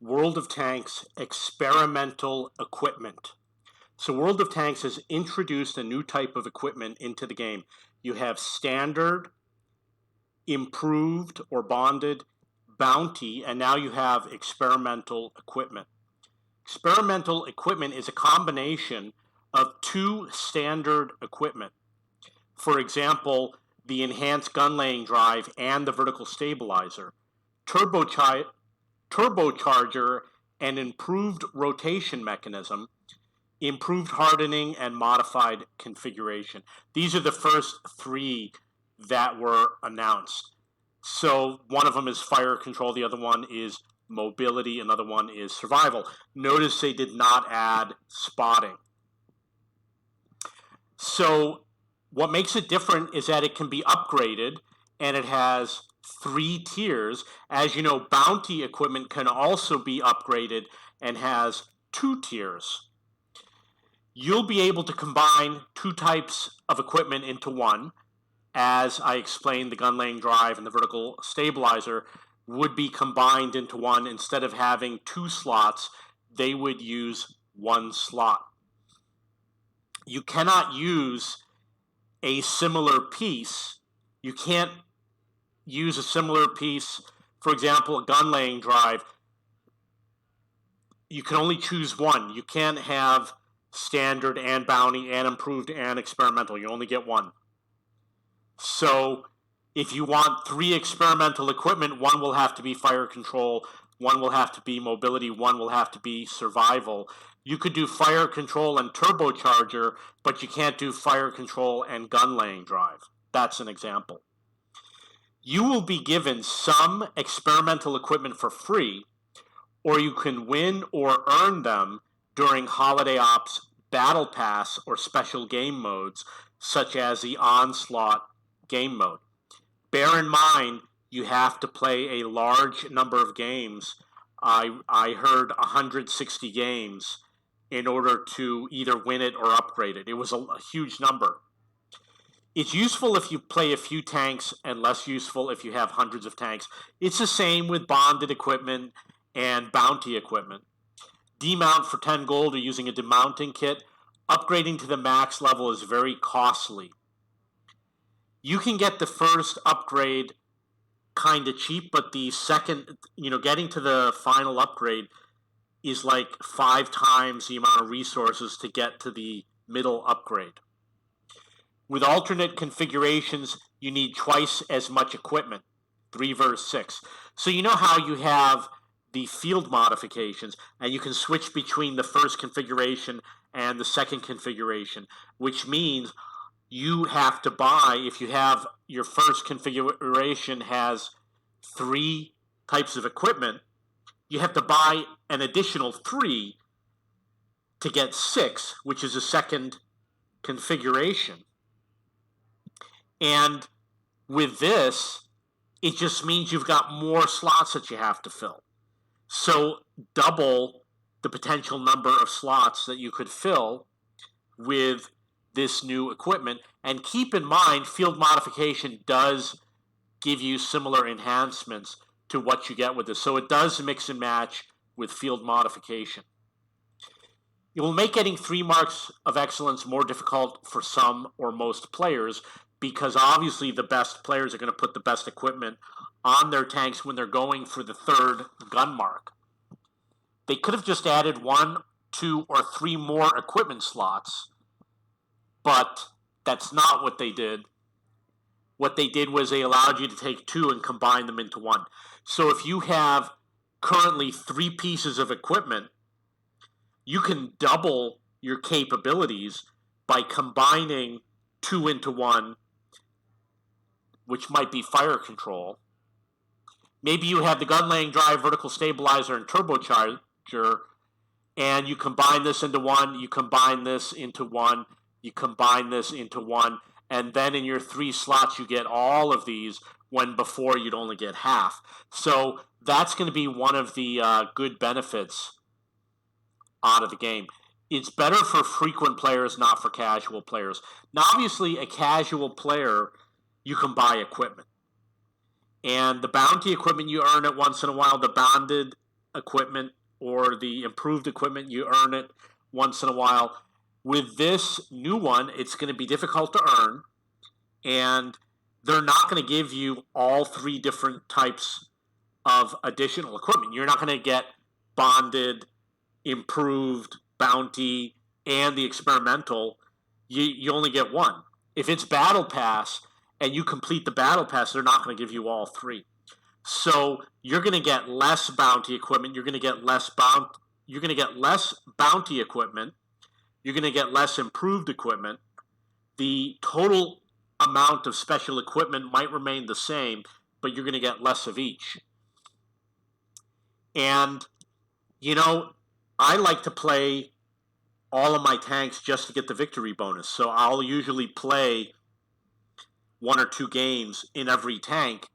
World of Tanks experimental equipment. So World of Tanks has introduced a new type of equipment into the game. You have standard, improved or bonded, bounty, and now you have experimental equipment. Experimental equipment is a combination of two standard equipment. For example, the enhanced gun laying drive and the vertical stabilizer, turbocharger, and improved rotation mechanism, improved hardening, and modified configuration. These are the first three that were announced. So one of them is fire control, the other one is mobility, another one is survival. Notice they did not add spotting. So what makes it different is that it can be upgraded, and it has 3 tiers. As you know, bounty equipment can also be upgraded and has 2 tiers. You'll be able to combine 2 types of equipment into one. As I explained, the gun laying drive and the vertical stabilizer would be combined into one. Instead of having 2 slots, they would use 1 slot. You cannot use a similar piece. You can't use a similar piece, for example, a gun laying drive. You can only choose one. You can't have standard and bounty and improved and experimental. You only get one. So if you want 3 experimental equipment, one will have to be fire control, one will have to be mobility, one will have to be survival. You could do fire control and turbocharger, but you can't do fire control and gun laying drive. That's an example. You will be given some experimental equipment for free, or you can win or earn them during Holiday Ops Battle Pass or special game modes, such as the Onslaught game mode. Bear in mind, you have to play a large number of games. I heard 160 games in order to either win it or upgrade it. It was a huge number. It's useful if you play a few tanks and less useful if you have hundreds of tanks. It's the same with bonded equipment and bounty equipment. Demount for 10 gold or using a demounting kit. Upgrading to the max level is very costly. You can get the first upgrade kind of cheap, but the second, getting to the final upgrade is like 5 times the amount of resources to get to the middle upgrade. With alternate configurations, you need twice as much equipment, 3 versus 6. So you know how you have the field modifications, and you can switch between the first configuration and the second configuration, which means you have to buy, if you have your first configuration has 3 types of equipment, you have to buy an additional 3 to get 6, which is a second configuration. And with this, it just means you've got more slots that you have to fill. So double the potential number of slots that you could fill with this new equipment. And keep in mind, field modification does give you similar enhancements to what you get with this. So it does mix and match with field modification. It will make getting 3 marks of excellence more difficult for some or most players, because obviously the best players are going to put the best equipment on their tanks when they're going for the 3rd gun mark. They could have just added 1, 2, or 3 more equipment slots, but that's not what they did. What they did was they allowed you to take 2 and combine them into 1. So if you have currently 3 pieces of equipment, you can double your capabilities by combining 2 into 1, which might be fire control. Maybe you have the gun laying drive, vertical stabilizer, and turbocharger, and you combine this into 1, you combine this into 1, you combine this into 1, and then in your 3 slots you get all of these, when before you'd only get half. So that's going to be one of the good benefits out of the game. It's better for frequent players, not for casual players. Now, obviously, a casual player, you can buy equipment. And the bounty equipment you earn it once in a while. The bonded equipment or the improved equipment, you earn it once in a while. With this new one, it's going to be difficult to earn, and they're not going to give you all three different types of additional equipment. You're not going to get bonded, improved, bounty, and the experimental. You only get one. If it's battle pass and you complete the battle pass, they're not going to give you all three. So you're going to get less bounty equipment. You're going to get less bounty equipment. You're going to get less improved equipment. The total amount of special equipment might remain the same, but you're going to get less of each. And, you know, I like to play all of my tanks just to get the victory bonus. So I'll usually play 1 or 2 games in every tank.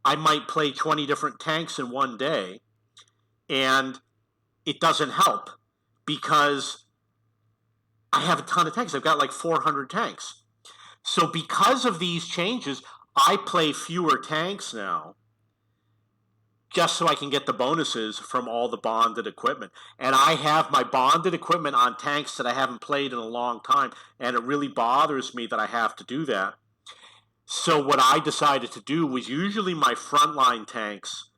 I might play 20 different tanks in one day, and it doesn't help because I have a ton of tanks. I've got like 400 tanks. So because of these changes, I play fewer tanks now just so I can get the bonuses from all the bonded equipment. And I have my bonded equipment on tanks that I haven't played in a long time, and it really bothers me that I have to do that. So what I decided to do was usually my frontline tanks,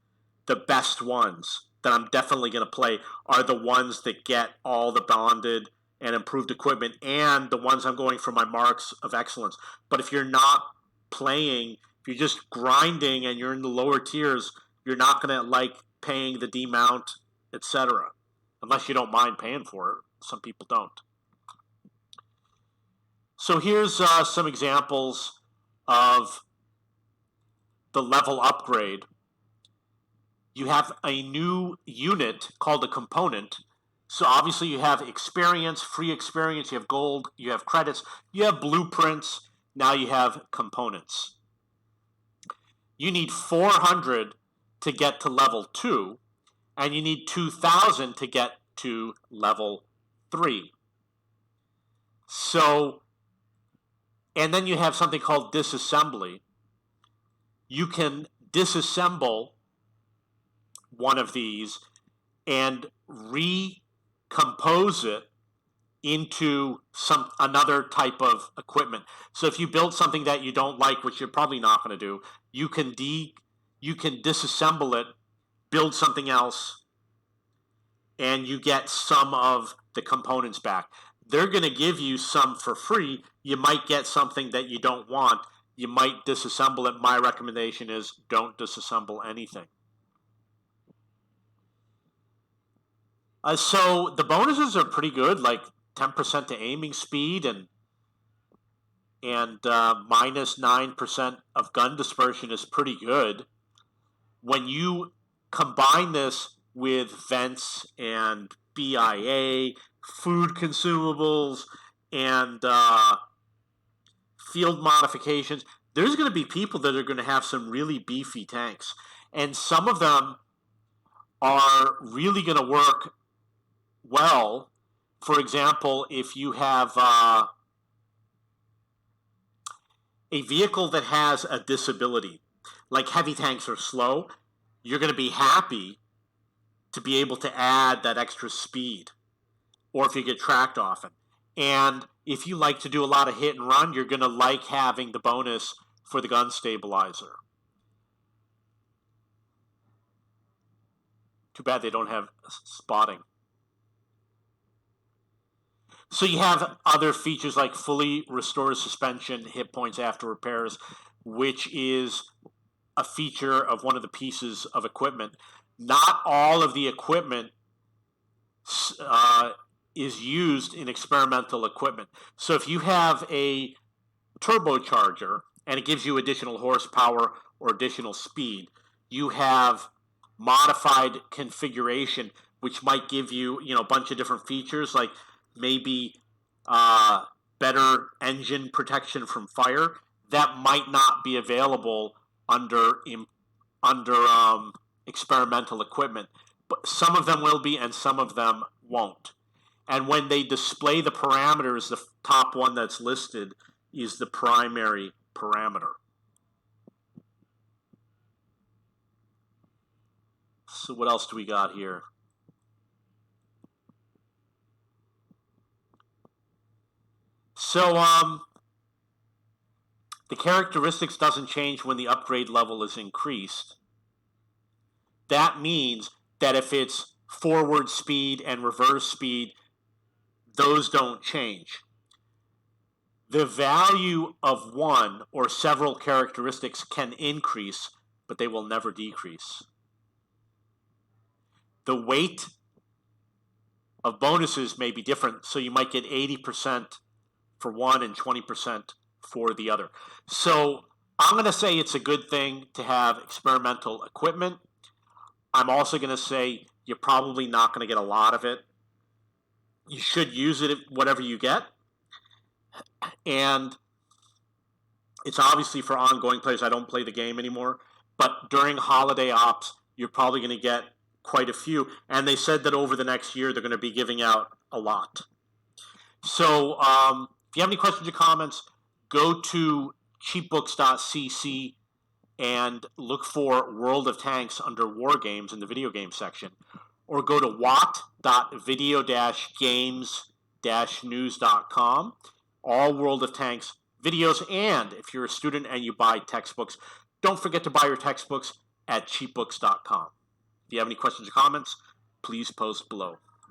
the best ones that I'm definitely going to play, are the ones that get all the bonded and improved equipment, and the ones I'm going for my marks of excellence. But if you're not playing, if you're just grinding and you're in the lower tiers, you're not going to like paying the demount, etc. Unless you don't mind paying for it. Some people don't. So here's some examples of the level upgrade. You have a new unit called a component. So obviously you have experience, free experience, you have gold, you have credits, you have blueprints, now you have components. You need 400 to get to level 2, and you need 2,000 to get to level 3. So, and then you have something called disassembly. You can disassemble one of these and recompose it into another type of equipment. So if you build something that you don't like, which you're probably not going to do, you can disassemble it, build something else, and you get some of the components back. They're going to give you some for free. You might get something that you don't want. You might disassemble it. My recommendation is don't disassemble anything. So the bonuses are pretty good, like 10% to aiming speed and minus 9% of gun dispersion is pretty good. When you combine this with vents and BIA, food consumables, and field modifications, there's going to be people that are going to have some really beefy tanks. And some of them are really going to work well. For example, if you have a vehicle that has a disability, like heavy tanks are slow, you're going to be happy to be able to add that extra speed, or if you get tracked often. And if you like to do a lot of hit and run, you're going to like having the bonus for the gun stabilizer. Too bad they don't have spotting. So you have other features like fully restores suspension, hit points after repairs, which is a feature of one of the pieces of equipment. Not all of the equipment is used in experimental equipment. So if you have a turbocharger and it gives you additional horsepower or additional speed, you have modified configuration, which might give you, a bunch of different features, like maybe better engine protection from fire. That might not be available under experimental equipment, but some of them will be and some of them won't. And when they display the parameters, the top one that's listed is the primary parameter. So what else do we got here? So the characteristics doesn't change when the upgrade level is increased. That means that if it's forward speed and reverse speed, those don't change. The value of one or several characteristics can increase, but they will never decrease. The weight of bonuses may be different, so you might get 80% for one and 20% for the other. So I'm going to say it's a good thing to have experimental equipment. I'm also going to say you're probably not going to get a lot of it. You should use it whatever you get. And it's obviously for ongoing players. I don't play the game anymore. But during holiday ops, you're probably going to get quite a few. And they said that over the next year, they're going to be giving out a lot. So if you have any questions or comments, go to cheapbooks.cc and look for World of Tanks under War Games in the video game section. Or go to wat.video-games-news.com. All World of Tanks videos, and if you're a student and you buy textbooks, don't forget to buy your textbooks at cheapbooks.com. If you have any questions or comments, please post below.